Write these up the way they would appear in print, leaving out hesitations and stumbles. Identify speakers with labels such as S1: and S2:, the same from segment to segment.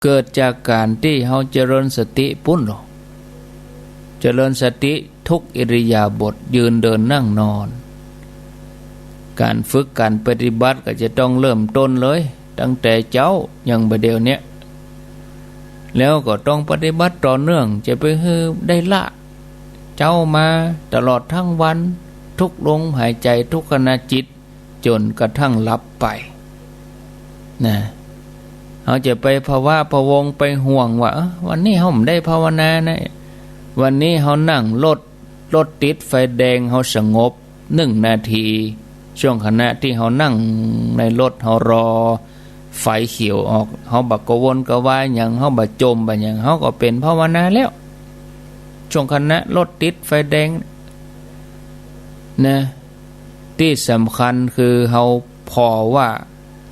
S1: เกิดจากการที่เฮาเจริญสติปุ้นหรอเจริญสติทุกอิริยาบถยืนเดินนั่งนอนการฝึกการปฏิบัติก็จะต้องเริ่มต้นเลยตั้งแต่เจ้ายังบ่เดียวเนี้ยแล้วก็ต้องปฏิบัติต่อเนื่องจะไปให้ได้ละเจ้ามาตลอดทั้งวันทุกลมหายใจทุกขณะจิตจนกระทั่งหลับไปนะเขาจะไปภาวะพะวงไปห่วงว่าวันนี้เขาไม่ได้ภาวนานะวันนี้เขานั่งรถติดไฟแดงเขาสงบ1 นาทีช่วงขณะที่เขานั่งในรถเขารอไฟเขียวออกเขาบักกวนกวายอย่างเขาบักจมบักอย่างเขาก็เป็นภาวนาแล้วช่วงขณะรถติดไฟแดงนะที่สำคัญคือเขาพอว่า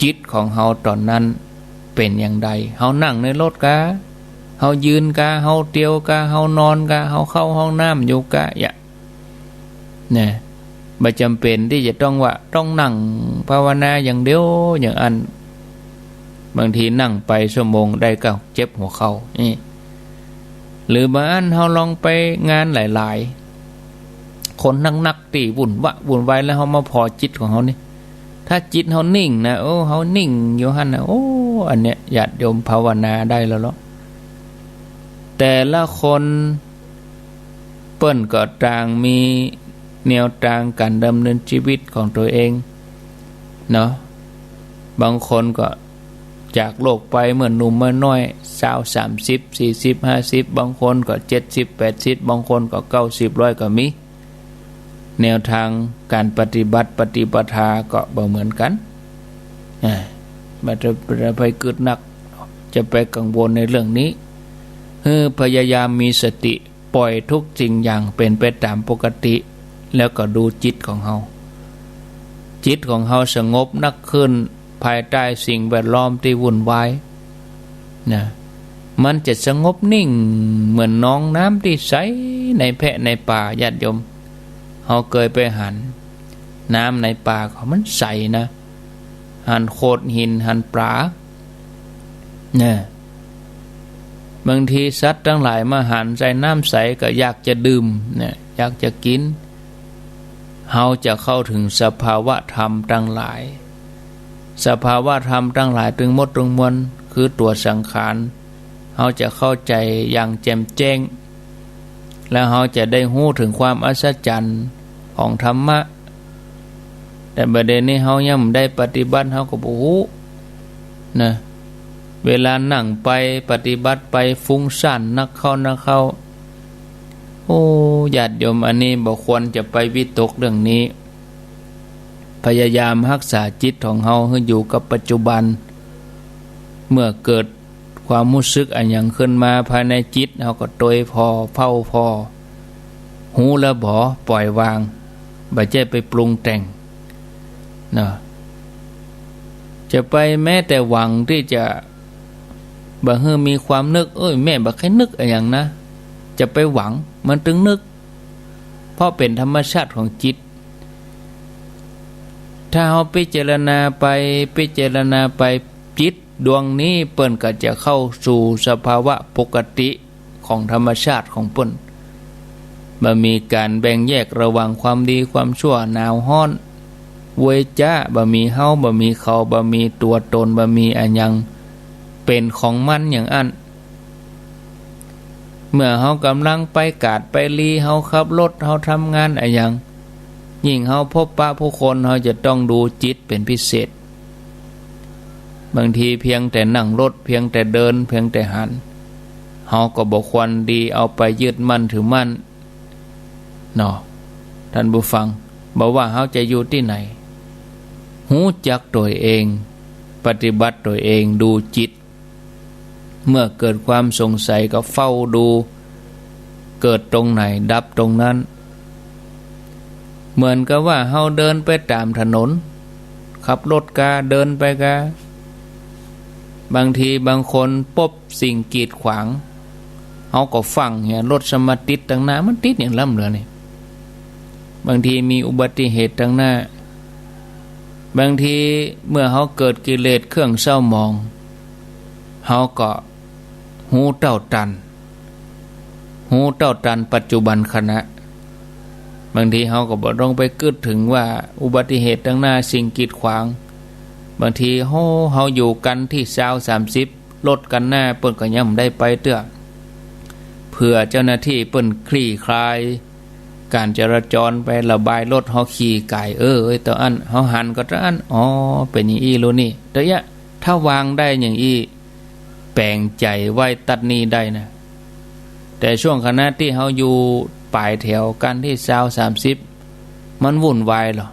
S1: จิตของเขาตอนนั้นเป็นอย่างใดเขานั่งในรถกะเขายืนกะเขาเตียวกะเขานอนกะเขาเข้าห้องน้ำอยู่กะอย่าเนี่ยไม่จำเป็นที่จะต้องว่าต้องนั่งภาวนาอย่างเดียวอย่างอันบางทีนั่งไปชั่วโมงได้ก็เจ็บหัวเข่านี่หรือบางอันเขาลองไปงานหลายๆคนนักตีวุ่นวายแล้วเขามาพอจิตของเขานี่ถ้าจิตเขานิ่งนะโอ้เขานิ่งอยู่หันนะโอ้อันเนี้ยญาติโยมภาวนาได้แล้วเนาะแต่ละคนเปิ้นก็ต่างมีแนวทางการดำเนินชีวิตของตัวเองเนาะบางคนก็จากโลกไปเมื่อหนุ่มเมื่อน้อย20 30 40 50บางคนก็70 80บางคนก็90 100ก็มีแนวทางการปฏิบัติปฏิปทาก็บ่เหมือนกันมันจะไปกึดหนักจะไปกังวลในเรื่องนี้พยายามมีสติปล่อยทุกสิ่งอย่างเป็นไปตามปกติแล้วก็ดูจิตของเฮาจิตของเฮาสงบนักขึ้นภายใต้สิ่งแวดล้อมที่วุ่นวายนะมันจะสงบนิ่งเหมือนน้องน้ำที่ใสในแพะในป่าญาติโยมเฮาเคยไปหันน้ำในป่าเขามันใสนะหันโขดหินหันปลาเนี่ยบางทีสัตว์ทั้งหลายมาหันใส่น้ำใสก็อยากจะดื่มเนี่ยอยากจะกินเฮาจะเข้าถึงสภาวะธรรมทั้งหลายสภาวะธรรมทั้งหลายถึงหมดถึงมวลคือตัวสังขารเฮาจะเข้าใจอย่างแจ่มแจ้งแล้วเฮาจะได้รู้ถึงความอัศจรรย์ของธรรมะแต่ประเด็นนี้เฮายังไม่ได้ปฏิบัติเฮาก็บ่ฮู้นะเวลานั่งไปปฏิบัติไปฟุ้งซ่านนักเข้าโอ้ญาติโยมอันนี้บ่ควรจะไปวิตกเรื่องนี้พยายามรักษาจิตของเฮาให้อยู่กับปัจจุบันเมื่อเกิดความรู้สึกอันหยังขึ้นมาภายในจิตเฮาก็ตยพอเฝ้าพอหูแล้วบ่ปล่อยวางบ่ใช่ไปปรุงแต่งนะจะไปแม้แต่หวังที่จะบ่ให้มีความนึกแม่บ่แค่นึกอันหยังนะจะไปหวังมันถึงนึกเพราะเป็นธรรมชาติของจิตถ้าเฮาพิจารณาไปจิตดวงนี้เปิ้นก็จะเข้าสู่สภาวะปกติของธรรมชาติของเปิ้นบ่มีการแบ่งแยกระหว่างความดีความชั่วหนาวร้อนเวจ้าบ่มีเฮาบ่มีเขาบ่มีตัวตนบ่มีอันหยังเป็นของมันอย่างอันเมื่อเฮากำลังไปกาดไปลีเฮาขับรถเฮาทำงานอันหยังยิ่งเฮาพบปะผู้คนเฮาจะต้องดูจิตเป็นพิเศษบางทีเพียงแต่นั่งรถเพียงแต่เดินเพียงแต่หันเฮาก็บ่ควรดีเอาไปยึดมั่นถือมั่นเนาะท่านผู้ฟังบอกว่าเฮาจะอยู่ที่ไหนหูจักตัวเองปฏิบัติตัวเองดูจิตเมื่อเกิดความสงสัยก็เฝ้าดูเกิดตรงไหนดับตรงนั้นเหมือนกับว่าเฮาเดินไปตามถนนขับรถกาเดินไปกาบางทีบางคนพบสิ่งกีดขวางเฮาก็ฟังเห็นรถสมาติดตั้งหน้ามันติดอย่างล่ำเหลือนี่บางทีมีอุบัติเหตุตั้งหน้าบางทีเมื่อเฮาเกิดกิเลสเครื่องเศร้าหมองเฮาก็ หูเต้าตันหูเต้าตันปัจจุบันขณะบางทีเฮาก็บ่ต้องไปกึดถึงว่าอุบัติเหตุตั้งหน้าสิ่งกีดขวางบางทีเฮาอยู่กันที่20-30รถกันหน้าเปิ้นก็ย่ำได้ไปเตื้อเพื่อเจ้าหน้าที่เปิ้นคลี่คลายการจราจรไประบายรถเฮาขี่ไก่ตอนอันเฮาหันก็ตอนอันเป็นอย่างอี้โลนี่แต่ยะถ้าวางได้อย่างอี้แปลงใจไว้ตัดนี้ได้นะแต่ช่วงขณะที่เฮาอยู่ปลายแถวกันที่20-30มันวุ่นวายหรอ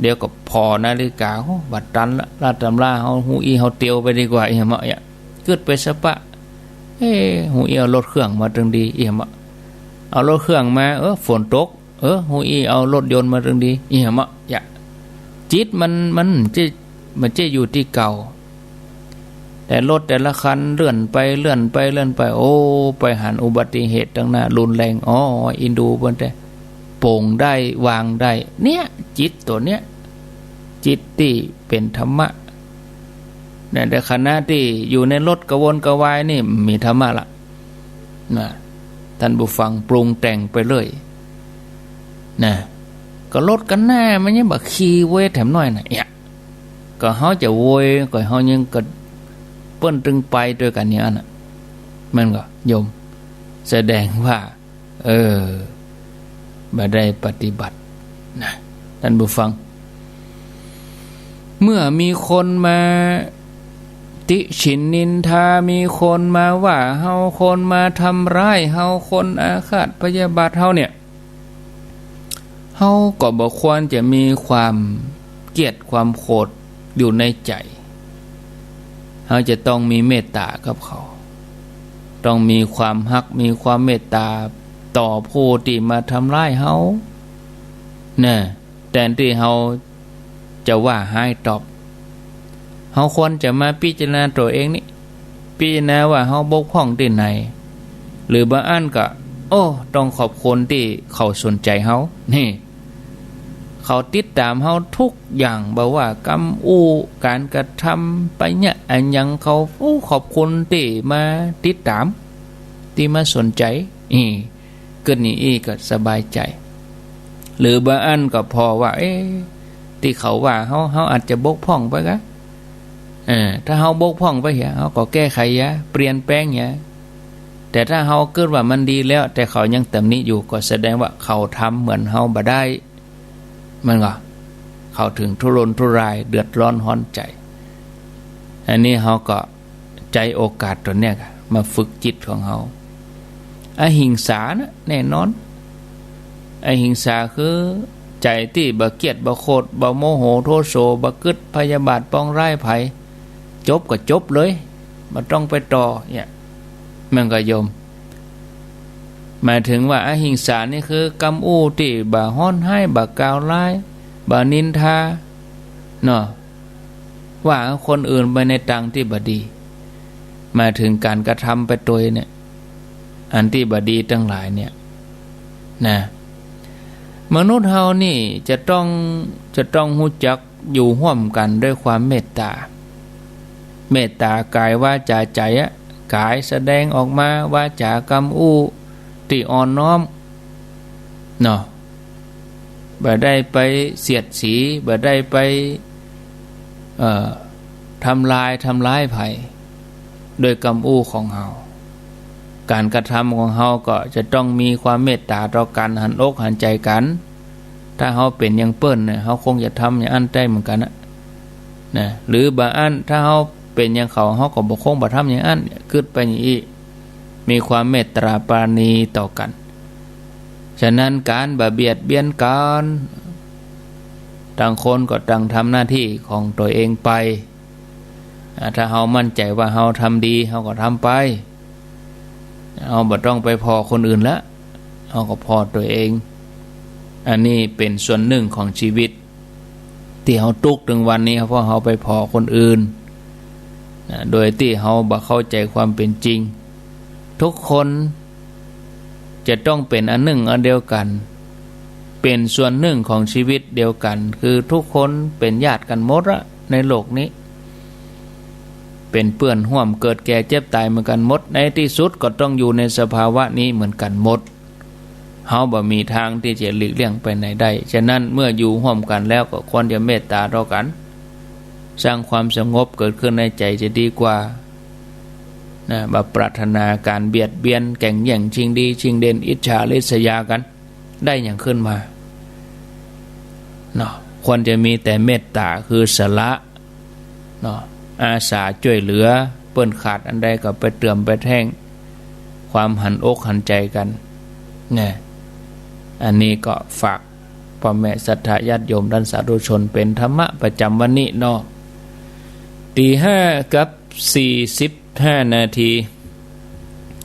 S1: เดี๋ยวก็พอนาฬิกาบัดตันละลาดตำราเฮาหูอีเฮาเตียวไปดีกว่าอีหมะเนี่ยกึดไปซะปะหูอีเอารถเครื่องมาตึงดีอีหมะเอารถเครื่องมาฝนตกหูอีเอารถยนต์มาตึงดีอีหมะเนี่ยจิตมันจะอยู่ที่เก่าแต่รถแต่ละคันเลื่อนไปไปหันอุบัติเหตุตั้งหน้ารุนแรงอินดูเพิ่นแต่โป่งได้วางได้เนี่ยจิตตัวเนี้ยจิตที่เป็นธรรมะในขณะที่อยู่ในรถกระวนกระวายนี่มีธรรมะละนะท่านผู้ฟังปรุงแต่งไปเลยนะก็รถกันหน้ามันยังบักขี่เว้ยแถมน้อยน่ะเนี่ยก็เฮาจะโวยก็เฮายังก็เปิ้นตึงไปด้วยกันเนี่ยน่ะมันก็โยมแสดงว่าบ่ได้ปฏิบัตินะท่านผู้ฟังเมื่อมีคนมาติฉินนินทามีคนมาว่าเฮาคนมาทำร้ายเฮาคนอาฆาตพยาบาทเฮาเนี่ยเฮาก็บ่ควรจะมีความเกลียดความโกรธอยู่ในใจเฮาจะต้องมีเมตตากับเขาต้องมีความฮักมีความเมตตาต่อผู้ที่มาทำร้ายเฮานะแต่ที่เฮาจะว่าให้ตอบเฮาควรจะมาพิจารณาตัวเองนี่พิจารณาว่าเฮาบกพร่องที่ไหนหรือบางอันก็ต้องขอบคุณที่เขาสนใจเฮานี่เขาติดตามเฮาทุกอย่างบ่ว่ากรรมการกระทำไปเนี่ยอันยังเขาขอบคุณที่มาติดตามที่มาสนใจเกิดนี่ก็สบายใจหรือบางอันก็พอว่าที่เขาว่าเฮาอาจจะบกพร่องไปกะถ้าเฮาบกพร่องไปเหี้ยเฮาก็แก้ไขเปลี่ยนแปลงแต่ถ้าเฮาเกิดว่ามันดีแล้วแต่เขายังตำหนิอยู่ก็แสดงว่าเขาทำเหมือนเฮาบ่ได้มันก็เขาถึงทุรนทุรายเดือดร้อนฮ้อนใจอันนี้เฮาก็ใจโอกาสตัวเนี้ยมาฝึกจิตของเฮาอหิงสานะแน่นอนอหิงสาคือใจที่บ่เกลียดบ่โกรธบ่โมโหโทโสบ่กึดพยาบาทปองร้ายไผจบก็จบเลยบ่ต้องไปต่อเนี่ยมันก็โยมหมายถึงว่าอหิงสานี่คือกำอู้ที่บ่ฮ้อนให้บ่กล่าวร้ายบ่นินทาเนาะว่าคนอื่นไปในทางที่บ่ดีหมายถึงการกระทำไปตัวเนี่ยอันที่บ่ดีทั้งหลายเนี่ยนะมนุษย์เฮานี่จะต้องรู้จักอยู่ร่วมกันด้วยความเมตตาเมตตากายวาจาใจกายแสดงออกมาวาจากำอู้ที่อ่อนน้อมเนาะบ่ได้ไปเสียดสีบ่ได้ไปทำลายไผโดยกำอู้ของเฮาการกระทำของเฮาก็จะต้องมีความเมตตาต่อกันหันอกหันใจกันถ้าเฮาเป็นอย่างเปิ้นเนี่ยเฮาคงจะทำอย่างอันได้เหมือนกันนะหรือบางอันถ้าเฮาเป็นอย่างเขาเฮาก็บ่คงบ่ทำอย่างอันคิดไปอย่างนี้มีความเมตตาปราณีต่อกันฉะนั้นการบ่เบียดเบียนกันต่างคนก็ต่างทำหน้าที่ของตัวเองไปถ้าเฮามั่นใจว่าเฮาทำดีเฮาก็ทำไปเอาบ่ต้องไปพอคนอื่นละเอาก็พอตัวเองอันนี้เป็นส่วนหนึ่งของชีวิตที่เฮาทุกข์ถึงวันนี้เพราะเฮาไปพอคนอื่นโดยที่เฮาบ่เข้าใจความเป็นจริงทุกคนจะต้องเป็นอันหนึ่งอันเดียวกันเป็นส่วนหนึ่งของชีวิตเดียวกันคือทุกคนเป็นญาติกันหมดในโลกนี้ เป็นเปื้อนห่วมเกิดแก่เจ็บตายเหมือนกันหมดในที่สุดก็ต้องอยู่ในสภาวะนี้เหมือนกันหมดเฮาบ่มีทางที่จะหลีกเลี่ยงไปไหนได้ฉะนั้นเมื่ออยู่ร่วมกันแล้วก็ควรจะเมตตาต่อกันสร้างความสงบเกิดขึ้นในใจจะดีกว่านะบ่ปรารถนาการเบียดเบียนแข่งแย่งชิงดีชิงเด่นอิจฉาริษยากันได้อย่างขึ้นมาเนาะควรจะมีแต่เมตตาคือสละเนาะอาสาช่วยเหลือเปิ้นขาดอันใดก็ไปเติมไปแท่งความหันอกหันใจกันเนี่ยอันนี้ก็ฝากพ่อแม่ศรัทธาญาติโยมท่านสาธุชนเป็นธรรมะประจำวันนี้เนาะ 5:45 นาที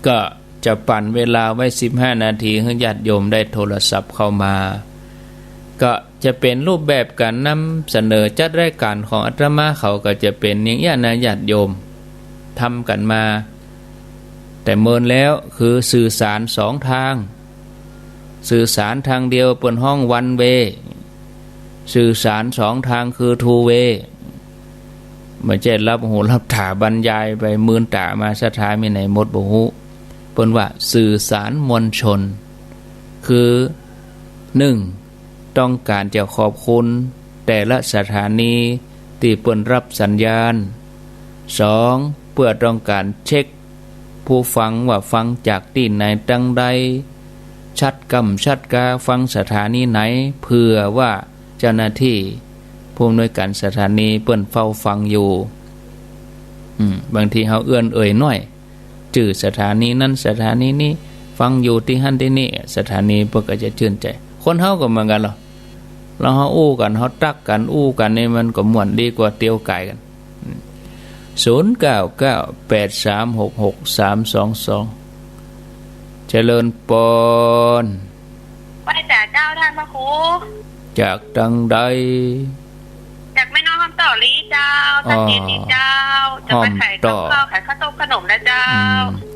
S1: ก็จะปั่นเวลาไว้15 นาทีให้ญาติโยมได้โทรศัพท์เข้ามาก็จะเป็นรูปแบบการนำเสนอจัดรายการของอาตมาเขาก็จะเป็นอย่างนี้นะญาติโยมทำกันมาแต่เมินแล้วคือสื่อสาร2 ทางสื่อสารทางเดียวเปิดห้องวันเวสื่อสาร2 ทางคือทูเวไม่ใช่รับหูรับถาบรรยายไปหมื่นตามาสถามีไหนหมดบ่ฮู้เปิ้นว่าสื่อสารมวลชนคือ1ต้องการจะขอบคุณแต่ละสถานีที่เปิ้นรับสัญญาณ2เพื่อต้องการเช็คผู้ฟังว่าฟังจากที่ไหนตั้งใดชัดกำชัดกาฟังสถานีไหนเพื่อว่าเจ้าหน้าที่ผู้อำนวยการสถานีเปิ้นเฝ้าฟังอยู่บางทีเฮาเอื้อนเอ่ยน้อยจื่อสถานีนั้นสถานีนี้ฟังอยู่ที่หั่นที่นี่สถานีเพิ่นก็จะชื่นใจคนเฮาก็เหมือนกันหรอแล้วเฮาอู้กันเฮาตักกันอู้กันนี่มันก็ม่วนดีกว่าเตียวไก่กัน0998366322เจริญปอน
S2: ไปแต่เจ้าท่านพระครู
S1: จากดังใด
S2: จากไม่น้องคำต่อลีเจ้าสักเย็นดีเจ้าจะไปขายข้าวขายข้าวต้มขนมนะเจ้า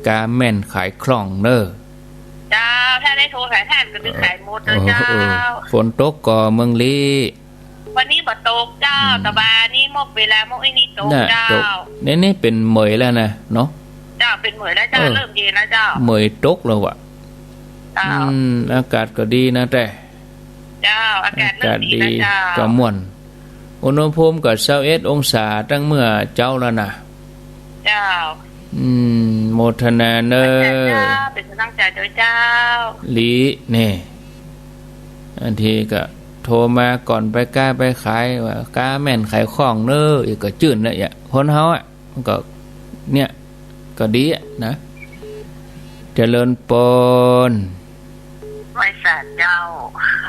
S2: ก
S1: าแม่นขายคล่องเน้อ
S2: เจ้าถ้าได้โทรขายแทนก็ดึงขายหมดเลยเจ้า
S1: ฝนตกก่อเมืองลี
S2: วันนี้บ่ตกเจ้าตะบานี่มกเวลามกไอ้นี่ตกเจ้า
S1: นี่เป็นเหมยแล้วนะเนาะ
S2: เจ้าเป็นเหมยแล้วเจ้าเริ่มเย็นแล้วเจ้า
S1: เหมยตกแล้วอ่ะอากาศก็ดีนะแต่
S2: เจ้าอากาศเริ่มดีแล้วเจ้า
S1: ก็ม่วนอุณหภูมิก็21 องศาตั้งเมื่อเจ้าแล้วนะ
S2: เจ้า
S1: โมทนาเนอ
S2: เป็นกำลังใจโดยเจ้า
S1: ลีนี่อันทีก็โทรมาก่อนไปกล้าไปขายว่ากล้าแม่นขายของเนออีกก็จื่นนะอย่าคนเฮาอ่ะมันก็เนี่ยก็ดีอ่ะนะเจริญปน
S2: ไว้สาเจ้า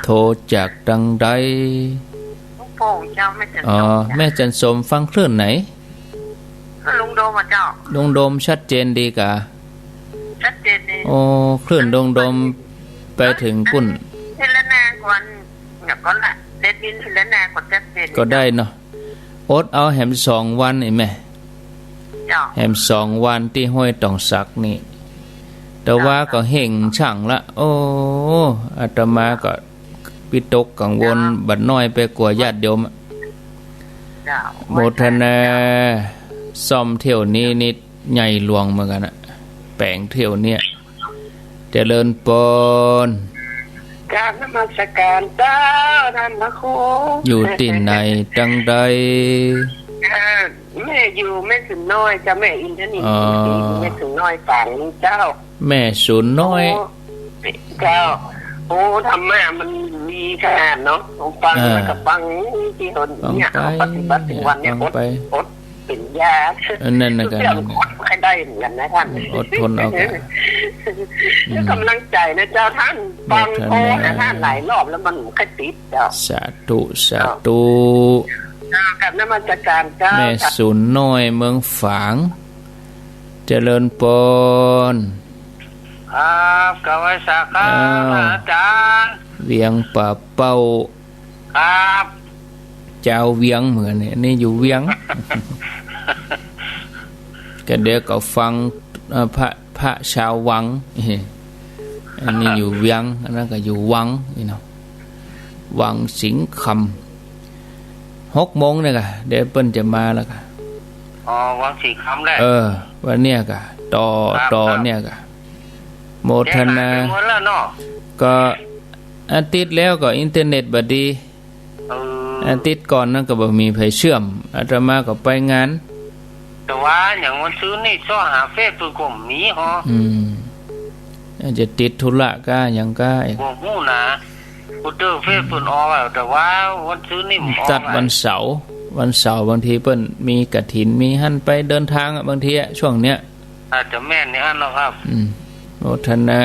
S1: โทรจากดังใด
S2: ลูกโป่งเจ้าแม่จันสม
S1: แม่จันสมฟังคลื่นไหน
S2: ลุงโดมเจ้า
S1: ลุงโดมชัดเจนดีกะ
S2: ชัดเจนดี
S1: โอ้คลื่นลุงโดมไปถึงปุ่น
S2: เทเลนาก่อนเนี่ยก็ละเด็ดดินเทเลนาก็ชัดเจน
S1: ก็ได้เนาะอดเอาแหม2 วันไอ้แม่แหม2 วันที่ห้วยตองสักนี่แต่ว่าก็เห่งช่างละโอ้อาตมาก็ปิตกกังวลบัดน้อยไปกว่าญาติโยมโมทนาซ่อมเที่ยวนี้นิดใหญ่หลวงเหมือนกันอะแปลงเที่ยวเนี่ยเจริญปน
S2: การนมัสการเจ้าท่านพระครู
S1: อยู่ที่ไหนจังใด
S2: แม่อยู่แม่สุนน้อยจ้าแม่อินทนินแม่สุนน้อยฝั่งเจ้า
S1: แม่สุนน้อย
S2: เจ้าโอ้ทำแม่มันดีขนาดเนาะฟังแล้วก็ฟังที่คนเนี่ยปฏิบัติถึงวันเนี่ยอดเป็นยา
S1: นั่นนะกัน
S2: ใครได้เหมือนกันนะท่าน
S1: อดทนเอากัน
S2: กำลังใจนะเจ้าท่านฟังโอ้ท่านหลายรอบแล้วมันแค่ติดเจ้า
S1: สาธุสาธุ
S2: กับน้ำมันจัดการเจ้า
S1: แม่สุนน้อยเมืองฝางเจริญปน
S2: ครับกวาสาขาอาจารย์
S1: เวียงป่าเป้า
S2: ครับ
S1: เจ้าเวียงเหมือนนี่อยู่เวียงก็เดี๋ยวก็ฟังพระชาววังอันนี้อยู่เวียงอันนั้นก็อยู่วังนี่เนาะวังสิงห์คำ6 โมงเนี่ยค่ะเดี๋ยวเปิ้นจะมาแล้วค่ะ
S2: อ๋อวังสีคำได้
S1: วันเนี้ยกะต่อเนี่ยกะโมทนาก็อาทิตย์แล้วก็อินเทอร์เน็ตบัดดีอาทิตย์ก่อนนั่นก็บ่มีไผเชื่อมอาตมาก็ไปงาน
S2: แต่ว่าอย่างวันซื้อนี่ซ้อหาเฟซตัวก็มีฮะ
S1: จะติดธุระก็ยังก็
S2: บ่ฮู้นะกูเจอเฟซเพิ่นออกแต่ว่าวันซื้อนี่มัน
S1: จัดวันเสาร์บางทีเปิ้นมีกฐินมีหั่นไปเดินทางบางทีช่วงเนี้ย
S2: อาจจะแม่นอย่างนั้นเนาะครับ
S1: โมทนา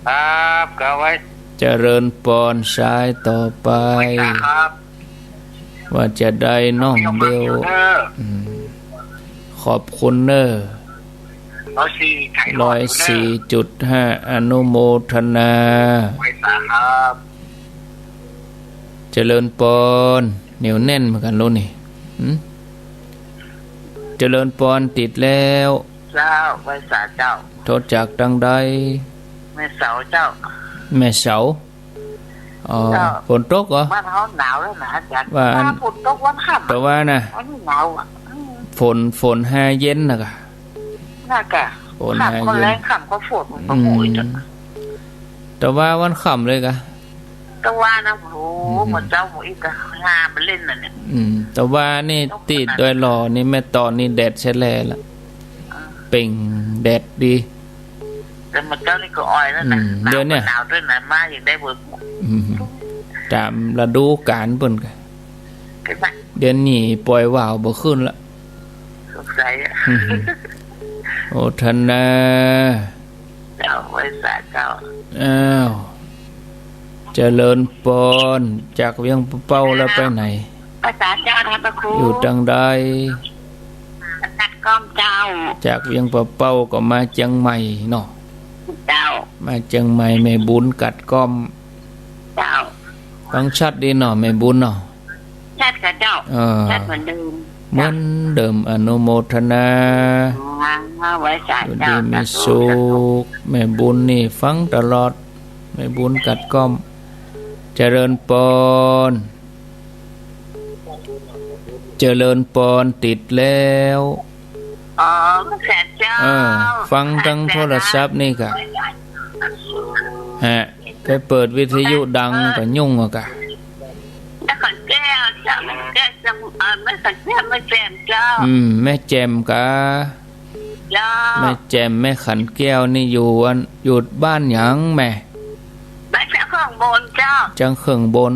S2: ครับก็ไว้
S1: เจริญปอนสายต่อไปว่าจะได้น้องเบลขอบคุณเนอ104.5 อนุโมทนาเจริญปอนเหนียวแน่นเหมือนกันรู้นี่เจริญปอนติดแล้ว
S2: เจ้าไว้สาเจ้า
S1: โทษจากดังใด
S2: แม่เสาเจ้า
S1: แม่เสาฝนตกเหรอ
S2: บ้านเขาหนาวแล้วนะอาจารย์ว่าฝนตกวันค่ำ
S1: แต่ว่านะ
S2: หนาว
S1: ฝนห้าเย็นนะกะ
S2: น่ากะฝนห้าเย็นคนแรงค่ำก็ฝนก็โหย
S1: แต่ว่าวันค่ำเลยกะ
S2: แต่ว่านะโหเหมือนเจ้าหมูอีกกะงามันเล่นน่ะเนี่ย
S1: แต่ว่านี่ติดด้วยหล่อนี่แม่ตอนนี่แดดแฉลละเป่งแดดดี
S2: แต่มันเจ้านี่ก็อ่อยแล้วนะ
S1: เดี๋ยวเนี่ย
S2: หนาวด้วยนะมาอย่างได้เบิก
S1: ตามฤดูกาลเพิ่นก็เดือนนี้ปล่อยว่าวบ่ขึ้นละ
S2: สงสัย
S1: โอทนา
S2: เจ้าไว้สาเจ้า
S1: เจริญปอนจากเวียงเป้าแล้วไปไหน
S2: ภาษาเจ้าท่านพระครู
S1: อยู่จังใด
S2: ตัดก้อมเจ้า
S1: จากเวียงเป้าก็มาเชียงใหม่เนาะ
S2: เจ้า
S1: มาเชียงใหม่แม่บุญกัดก้อม
S2: เจ้า
S1: ฟังชัดดีเนาะแม่บุญเนาะ
S2: ชัดค่ะเจ้าชัดเหมือนเ
S1: ดิมอนุโมทนา
S2: ไว้สาเจ้า
S1: ดีมีสุขแม่บุญนี่ฟังตลอดแม่บุญกัดก้อมเจริญปอนติดแล้ว
S2: แสนเจ้า
S1: ฟังทางโทรศัพท์นี่กะไปเปิดวิทยุดังก็ยุ่งอ่ะกะ
S2: แล้วขันแก้วเจ้าแก้วจะไม่ขันแก้วไม่แจมเจ้า
S1: แม่แจมกะแม่แจมแม่ขันแก้วนี่อยู่บ้านหยังแม่
S2: บ้านจังเขื่องบนเจ้า
S1: จังเขื่องบน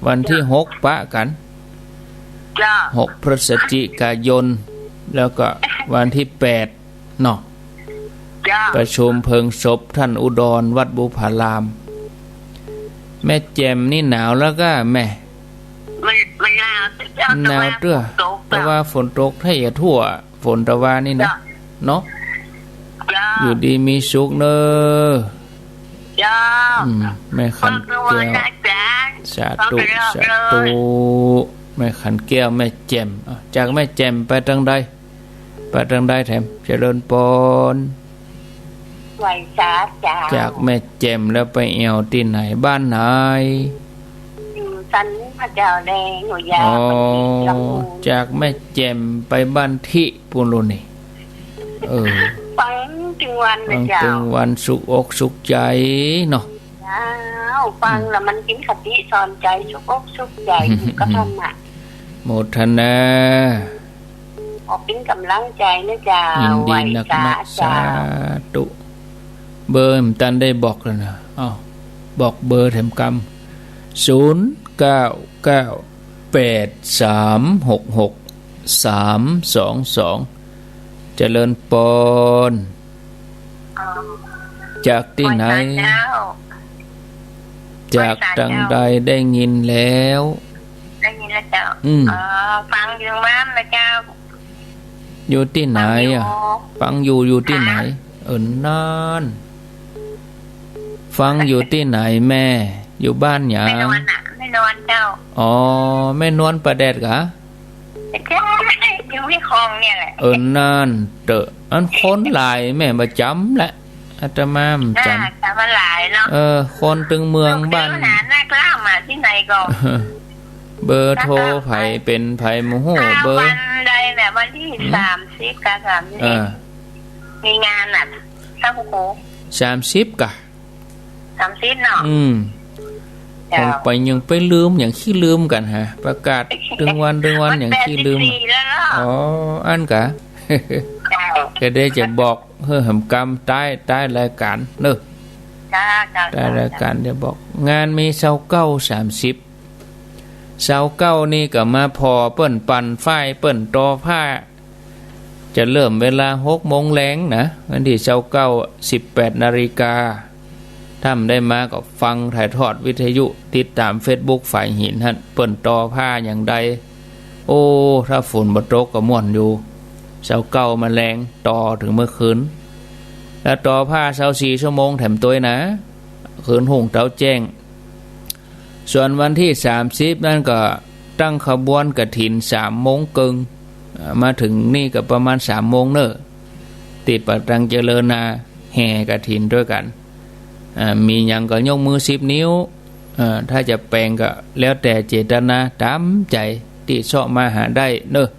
S1: วันที่6ปะกัน6 พฤศจิกายนแล้วก็วันที่8เนาะประชุมเพลิงศพท่านอุดรวัดบุพารามแม่แจมนี่หนาวแล้วก็แม่
S2: ไม่
S1: หนาวเตื้อแต่ว่าฝนตกให้อย่าทั่วฝนตะวันนี่นะเนาะอยู่ดีมีสุขเนอะแม่ขันแก้วสาธุแม่ขันแก้วแม่แจมจากแม่แจมไปทางใดแถมเจริญปอน
S2: ไหวสาจ้า
S1: จากแม่แจมแล้วไปแอวที่ไหนบ้านไหน
S2: สันพระเจ้าแดงหัวยาว
S1: จากแม่แจมไปบ้านที่ปุณโลนี่
S2: ฟังถึงวันนะเจ้า
S1: ถึงวันสุขอกสุขใจเนาะ
S2: ฟังแล้วมันกินคติสอนใจสุขอกสุขใจก็ทำ
S1: โมทนา
S2: ออกเป็นกำลังใจนะเจ้า
S1: ยินดีนักสาธุเบอร์ตันได้บอกแล้วนะบอกเบอร์แถมกรรม0998366322เจริญปอนจากที่ไหนจากดังใดได้ยินแล้ว
S2: เจ้าฟังอยู่บ้านนะเจ้า
S1: อยู่ที่ไหนฟังอยู่ที่ไหนนั่นฟังอยู่ที่ไหนแม่อยู่บ้านหยัง
S2: ไม่นอนเจ้า
S1: แม่นวลประเด็ดกะ
S2: อยู่ที่คลองเนี่ยแหละ
S1: นั่นอันคนหลายแม่ประจำแหละอาตมาจำ
S2: แต่ว่าหลายเนาะ
S1: คนตึงเมืองบ้าน
S2: หน้ากล้ามาที่ไหนก็
S1: เบอร์โทรไผเป็นไผโมโหเบอร์
S3: ใดเนี่ยวันที่30กับ31มีงานน่ะท่านครู
S1: 30กะ
S3: 30เนาะ
S1: คงไปยังไปลืมอย่างขี้ลืมกันฮะประกาศดึงวันอย่างขี้ลืมอ๋ออันกะก็ได้จะบอกเฮ้อหำกรรมใต้รายการเนอะใต้รายการเดี๋ยวบอกงานมีเสาเก้า30เสาเก้านี่ก็มาพอเปิ้นปั่นฝ้ายเปิ้นตอผ้าจะเริ่มเวลา6 โมงแรงนะวันที่เสาเก้า18 นาฬิกาถ้าได้มาก็ฟังถ่ายทอดวิทยุติดตาม Facebook ฝ่ายหินฮะเปิ้นตอผ้าอย่างใดโอ้ถ้าฝนบ่ตกก็ม่วนอยู่เสาเก้ามาแรงต่อถึงเมื่อคืนแล้วต่อผ้าเสา4 ชั่วโมงแถมตัวนะคืนหุ่งเต้าแจ้งส่วนวันที่30นั่นก็ตั้งขบวนกฐิน3 โมงครึ่งมาถึงนี่ก็ประมาณ3 โมงเนอะติดปะตังเจริญนาแห่กฐินด้วยกันมีอย่างก็ยกมือ10 นิ้วถ้าจะแปลงก็แล้วแต่เจตนาตามใจที่ชอบมาหาได้เนอะ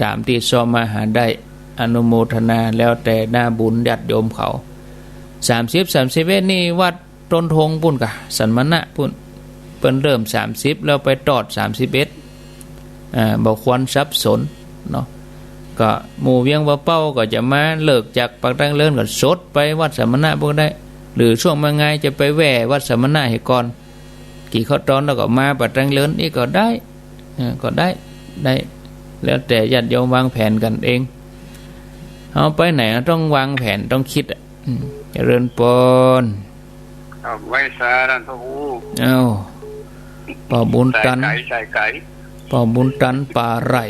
S1: ตามที่ชอบมาหาได้อนุโมทนาแล้วแต่หน้าบุญญาติโยมเขา30-31นี่วัดต้นทงปุ่นกะสันมณะปุ่นเปิ้นเริ่ม30แล้วไปตอด31บ่ควรสับสนเนาะก็หมู่เวียงบ่เป้าก็จะมาเลิกจากปากตั้งเลินก็สดไปวัดสัมมณะบ่ได้หรือช่วงมาไงจะไปแว่วัดสัมมณะให้ก่อนกี่ข้อตอนแล้วก็มาปากตั้งเลินนี่ก็ได้แล้วแต่ญาติโยมวางแผนกันเองเอาไปไหนต้องวางแผนต้องคิดเจริญปน
S2: ไว้สาดันพระหู
S1: ป่อบุญตันป่อบุญตันป่าไร่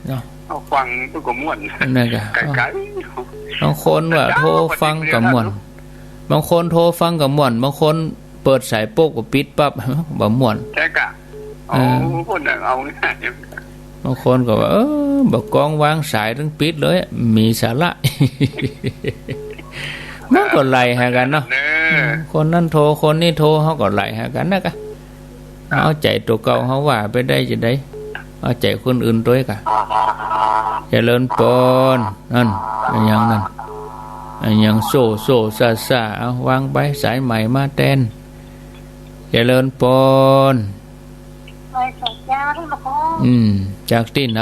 S1: เนาะ
S2: เอาฟังตัวก็ม่วน
S1: นั่นกะบางคนว่าโทรฟังกับม่วนบางคนโทรฟังกับม่วนบางคนเปิดสายโป๊กก็ปิดปั๊บบ่ม่วน
S2: ใช่กะคนเอาง่าย
S1: บางคนก็ว่าบ่กองวางสายทั้งปิดเลยมีสาระมันก็ไล่หากันเนาะคนนั้นโทรคนนี้โทรเฮาก็ไล่หากันนะกะเอาใจตัวเก่าเฮาว่าไปได้จะได้เอาใจคนอื่นด้วยกะเจริญปนนั่นอย่างนั้นอย่างโซ่ซาเอาวางไปสายใหม่มาแทนเจริญปนจากที่ไหน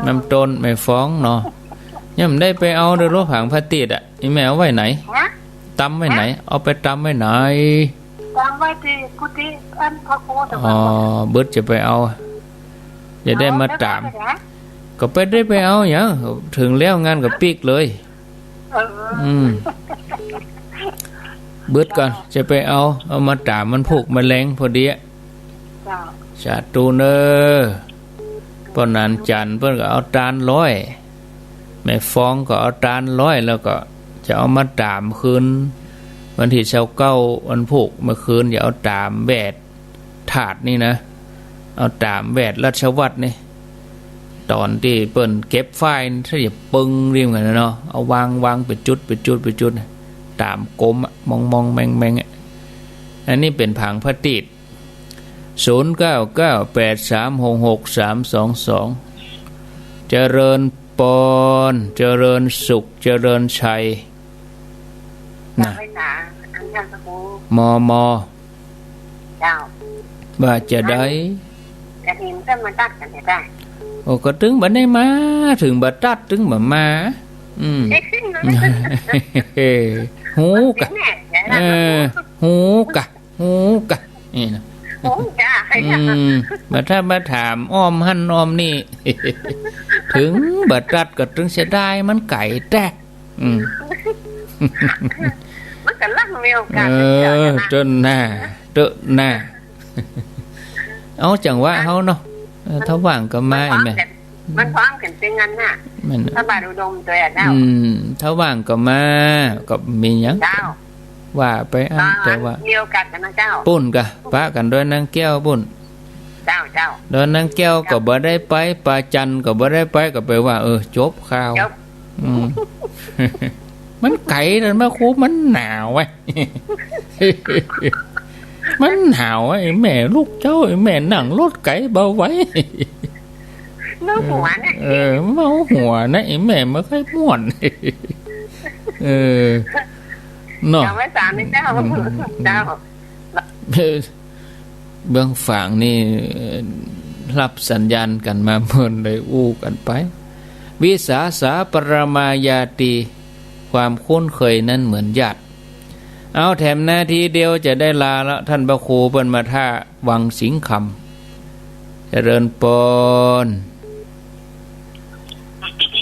S1: น้ำต้นไม่ฟ้องเนาะยังไม่ได้ไปเอาเรือรถผังพลาสติกอ่ะอีแมวไว้ไหนตำไว้ไหนเอาไปตำไว้ไหน
S3: ตำไว้ที่กุฏิอันพระโค
S1: เบิดจะไปเอาจะได้มาตามก็ไปได้ไปเอาอย่างถึงแล้วงานกับปีกเลยเบิดก่อนจะไปเอามาตามมันผูกแมลงพอดีชาตูเนอปนนันจันเพิ่นก็เอาตาล100แม่ฟ้องก็เอาตาล100แล้วก็จะเอามาตามคืนวันที่29วันผูกเมื่อคืนอย่าเอาตามแวดถาดนี่นะเอาตามแวดราชวัตรนี่ตอนที่เปิ้นเก็บไฟถ้าอย่าปึงเรียมกันเนาะเอาวางเป็นจุดตามกลมมองแมงอันนี้เป็นผังพลาสติก0998366322เจริญปนเจริญสุขเจริญชัยนะมว่าจะได้
S3: กระถิ่นจะมาตัดกันได้
S1: โอ้ก็ถึงบัดได้มาถึงบัดตัดถึงบัดมาหูกะหูกะนี่นะมาถ้ามาถามอ้อมหั่นอ้อมนี่ถึงบัดตัดก็ถึงเสียดายมันไก่แท้
S3: มันก็ลักเมียวกัน
S1: จนหน้าเอาจังว่าเฮาเนาะถ้าว่างก็มาแม่
S3: มันพร้อมกันเป็นงั้นน่ะถ้าบาดอุดมตัวอ่ะเจ้า
S1: ถ้าว่างก็มาก็มีหยังว่าไปอันแต่ว่า
S3: เดียวกันนะเจ้า
S1: ปุ่นกะปะกันด้วยนางแก้วปุ่น
S3: เจ้า
S1: ดอนนางแก้วก็บ่ได้ไปปาจันก็บ่ได้ไปก็ไปว่าจบข่าวมันไก่นั่นมาครูมันหนาวไว้มันหนาวไอ้แม่ลูกเจ้าไอ้แม่นั่งรถไก่เบาไว้
S3: เมาหัวนะ
S1: เมาหัวนะไอ้แม่ไม่ค่อยม่วนเนาะ
S3: ไม่สารนี่เจ้าเจ้า
S1: เบื้องฝั่งนี่รับสัญญาณกันมาเมื่อเลยอู้กันไปวิสาสาปรมายาตีความคุ้นเคยนั้นเหมือนญาติเอาแถมนาทีเดียวจะได้ลาแล้วท่านพระครูเปิ้นมาท่าวังสิงห์คำเจริญปน